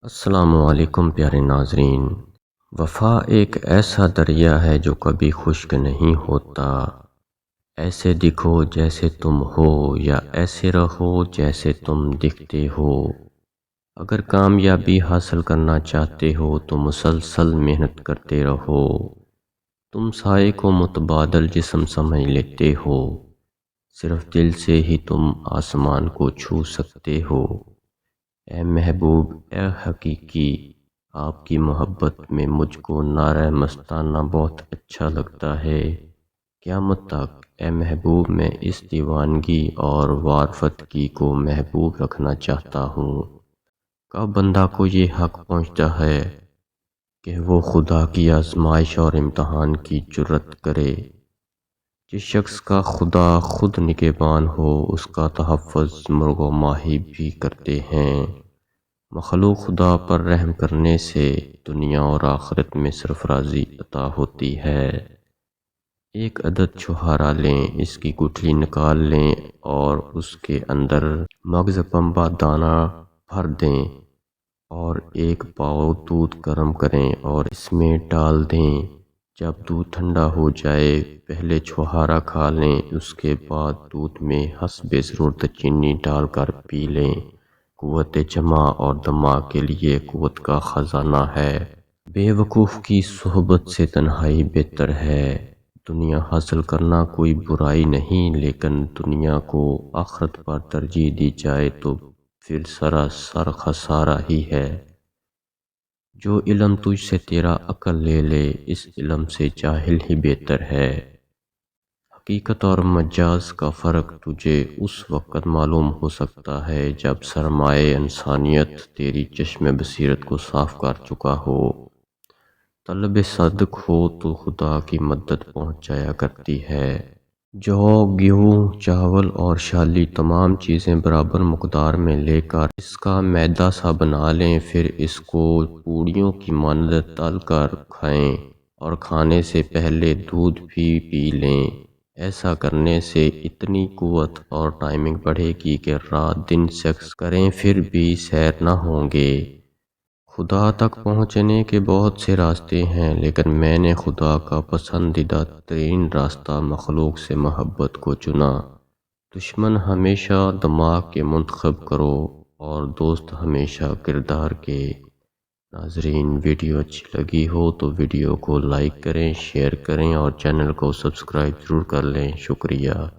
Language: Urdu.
السلام علیکم پیارے ناظرین۔ وفا ایک ایسا دریا ہے جو کبھی خشک نہیں ہوتا۔ ایسے دکھو جیسے تم ہو یا ایسے رہو جیسے تم دکھتے ہو۔ اگر کامیابی حاصل کرنا چاہتے ہو تو مسلسل محنت کرتے رہو۔ تم سائے کو متبادل جسم سمجھ لیتے ہو، صرف دل سے ہی تم آسمان کو چھو سکتے ہو۔ اے محبوب، اے حقیقی، آپ کی محبت میں مجھ کو نعرہ مستانہ بہت اچھا لگتا ہے۔ قیامت تک اے محبوب میں اس دیوانگی اور وارفتگی کو محبوب رکھنا چاہتا ہوں۔ کب بندہ کو یہ حق پہنچتا ہے کہ وہ خدا کی آزمائش اور امتحان کی جرات کرے؟ جس شخص کا خدا خود نگہبان ہو، اس کا تحفظ مرغ و ماہی بھی کرتے ہیں۔ مخلوق خدا پر رحم کرنے سے دنیا اور آخرت میں سرفرازی عطا ہوتی ہے۔ ایک عدد چھہارا لیں، اس کی گٹھلی نکال لیں اور اس کے اندر مغز پنبہ دانہ بھر دیں اور ایک پاؤ دودھ گرم کریں اور اس میں ڈال دیں۔ جب دودھ ٹھنڈا ہو جائے، پہلے چھہارا کھا لیں، اس کے بعد دودھ میں حسب ضرورت چینی ڈال کر پی لیں۔ قوت جمع اور دماغ کے لیے قوت کا خزانہ ہے۔ بے وقوف کی صحبت سے تنہائی بہتر ہے۔ دنیا حاصل کرنا کوئی برائی نہیں، لیکن دنیا کو آخرت پر ترجیح دی جائے تو پھر سراسر خسارہ ہی ہے۔ جو علم تجھ سے تیرا عقل لے لے، اس علم سے جاہل ہی بہتر ہے۔ حقیقت اور مجاز کا فرق تجھے اس وقت معلوم ہو سکتا ہے جب سرمایہ انسانیت تیری چشم بصیرت کو صاف کر چکا ہو۔ طلب صدق ہو تو خدا کی مدد پہنچ جایا کرتی ہے۔ جو، گیہوں، چاول اور شالی تمام چیزیں برابر مقدار میں لے کر اس کا میدہ سا بنا لیں، پھر اس کو پوڑیوں کی مانند تل کر کھائیں اور کھانے سے پہلے دودھ بھی پی لیں۔ ایسا کرنے سے اتنی قوت اور ٹائمنگ بڑھے گی کہ رات دن سیکس کریں پھر بھی سیر نہ ہوں گے۔ خدا تک پہنچنے کے بہت سے راستے ہیں، لیکن میں نے خدا کا پسندیدہ ترین راستہ مخلوق سے محبت کو چنا۔ دشمن ہمیشہ دماغ کے منتخب کرو اور دوست ہمیشہ کردار کے۔ ناظرین، ویڈیو اچھی لگی ہو تو ویڈیو کو لائک کریں، شیئر کریں اور چینل کو سبسکرائب ضرور کر لیں۔ شکریہ۔